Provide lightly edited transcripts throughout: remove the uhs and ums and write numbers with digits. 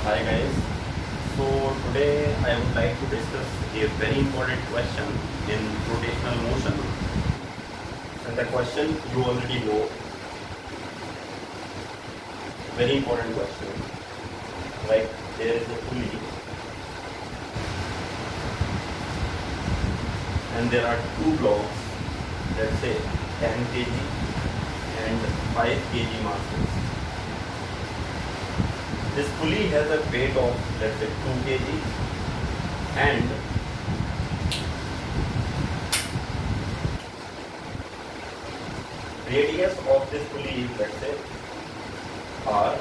Hi guys. So today I would like to discuss a very important question in rotational motion. And the question you already know. Very important question. Like there is a pulley and there are two blocks, let's say 10 kg and 5 kg masses. This pulley has a weight of, let's say, 2 kg and radius of this pulley is, let's say, R,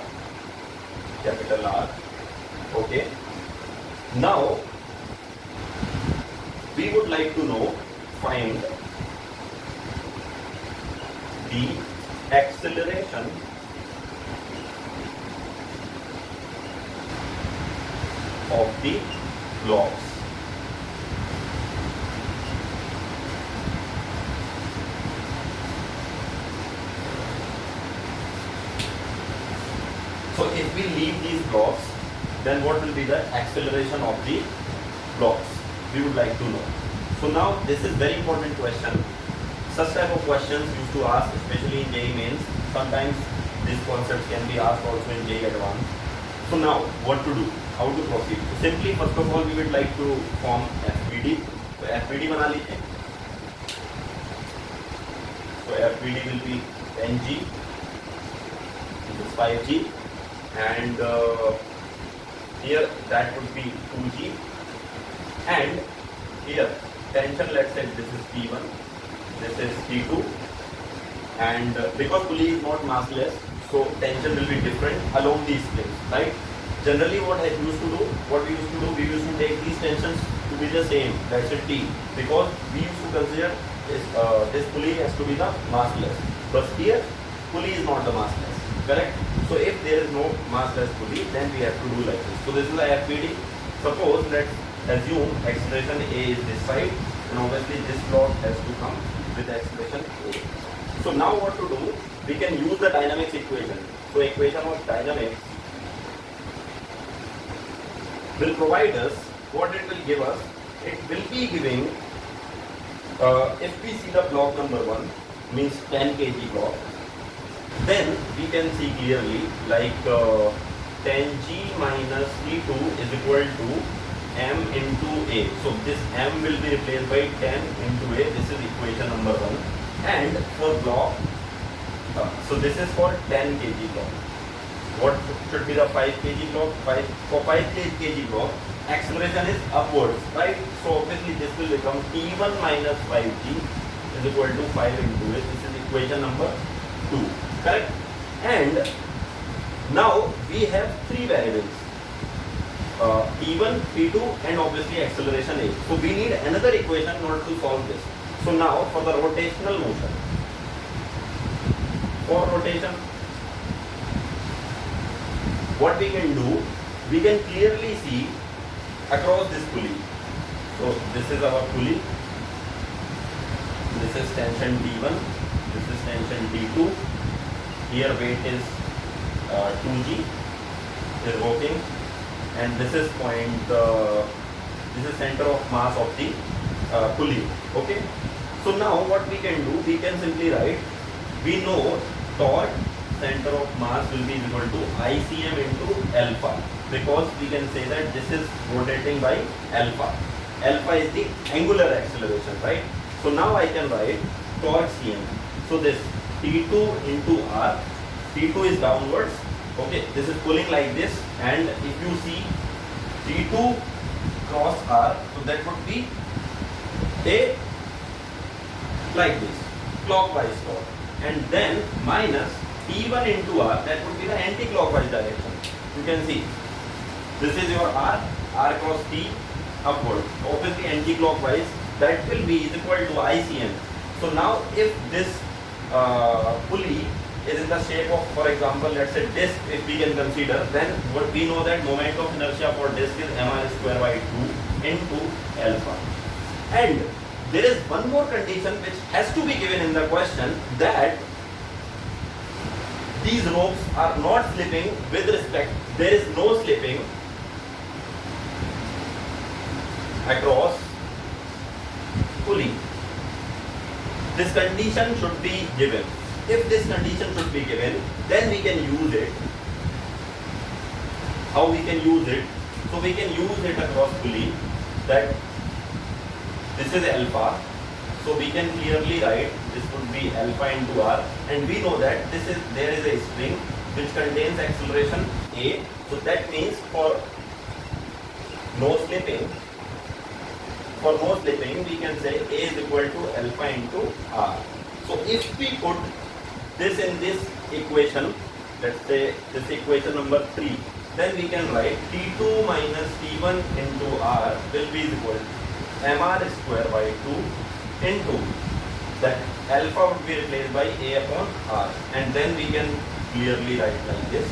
capital R. Okay. Now, we would like to know, find the acceleration of the blocks. So if we leave these blocks, then what will be the acceleration of the blocks? We would like to know. So now this is very important question. Such type of questions used to ask, especially in Jee Mains. Sometimes these concepts can be asked also in Jee Advanced. So now what to do? How to proceed? So simply, first of all, we would like to form FPD. So FPD बना लीजिए. So FPD will be 10G, this is 5G, and here that would be 2G, and here tension, let's say this is T1, this is T2, and because pulley is not massless, so tension will be different along these strings, right? Generally, what we used to do, we used to take these tensions to be the same, let's say T, because we used to consider this pulley has to be the massless. But here, pulley is not the massless, correct? So if there is no massless pulley, then we have to do like this. So this is the FPD. Suppose let's assume acceleration A is this side, and obviously this block has to come with acceleration A. So now what to do? We can use the dynamics equation. So equation of dynamics will provide us, what it will give us, it will be giving, if we see the block number 1, means 10 kg block, then we can see clearly like 10G minus T2 is equal to M into A. So this M will be replaced by 10 into A, this is equation number 1. And for block, so this is for 10 kg block. What should be the 5 kg block? For 5 kg block, acceleration is upwards, right? So obviously this will become T1 minus 5G is equal to 5 into it. This is equation number 2, correct? And now we have 3 variables, T1, T2 and obviously acceleration A. So we need another equation in order to solve this. So now for the rotational motion, for rotation, what we can do, we can clearly see across this pulley. So this is our pulley, this is tension T1, this is tension T2, here weight is 2G is working, and this is this is center of mass of the pulley, okay? So now what we can do, we can simply write, we know torque center of mass will be equal to ICM into alpha, because we can say that this is rotating by alpha. Alpha is the angular acceleration, right? So now I can write torque CM. So this T2 into R, T2 is downwards, okay? This is pulling like this, and if you see T2 cross R, so that would be a like this, clockwise torque, and then minus T1 into R, that would be the anti-clockwise direction. You can see, this is your R, R cross T, upward. Obviously anti-clockwise, that will be is equal to ICM. So now if this pulley is in the shape of, for example, let's say disc, if we can consider, then what we know that moment of inertia for disc is mr square by 2 into alpha. And there is one more condition which has to be given in the question, that these ropes are not slipping with respect, there is no slipping across pulley. This condition should be given. If this condition should be given, then we can use it. How we can use it? So we can use it across pulley that this is alpha. So we can clearly write this would be alpha into r, and we know that there is a spring which contains acceleration a. So that means for no slipping, we can say a is equal to alpha into r. So if we put this in this equation, let's say this equation number 3, then we can write T2 minus T1 into r will be equal to mr square by 2 into that alpha would be replaced by a upon r, and then we can clearly write like this.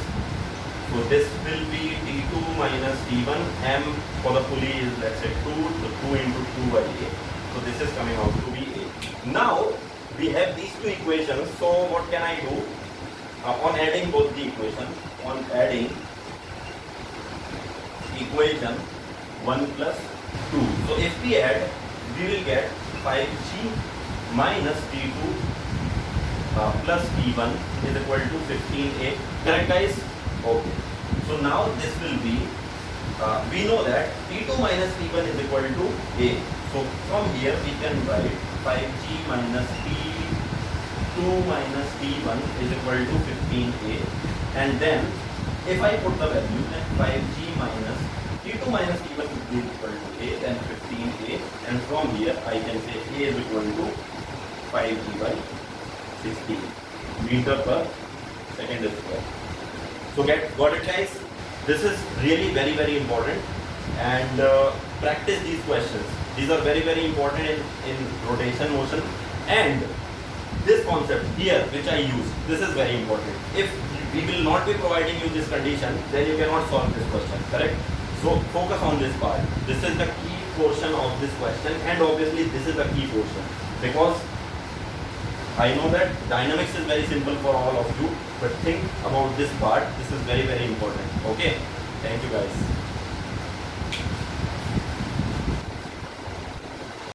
So this will be T2 minus T1, m for the pulley is let's say 2, so 2 into 2 by a. So this is coming out to be a. Now we have these two equations, so what can I do? On adding both the equations, on adding equation 1 plus 2. So if we add, we will get 5g minus T2 plus T1 is equal to 15a. Correct guys? Okay. So now this will be, we know that T2 minus T1 is equal to a. So from here we can write 5g minus T2 minus T1 is equal to 15a, and then if I put the value, then 5g minus T2 minus T1 would be equal to a, then 15a, and from here I can say a is equal to 5g by 16 meter per second square. So got it guys? This is really very important, and practice these questions. These are very important in rotation motion, and this concept here which I use, this is very important. If we will not be providing you this condition, then you cannot solve this question, correct? So focus on this part. This is the key portion of this question, and obviously this is the key portion, because I know that dynamics is very simple for all of you, but think about this part. This is very important. Okay, thank you guys.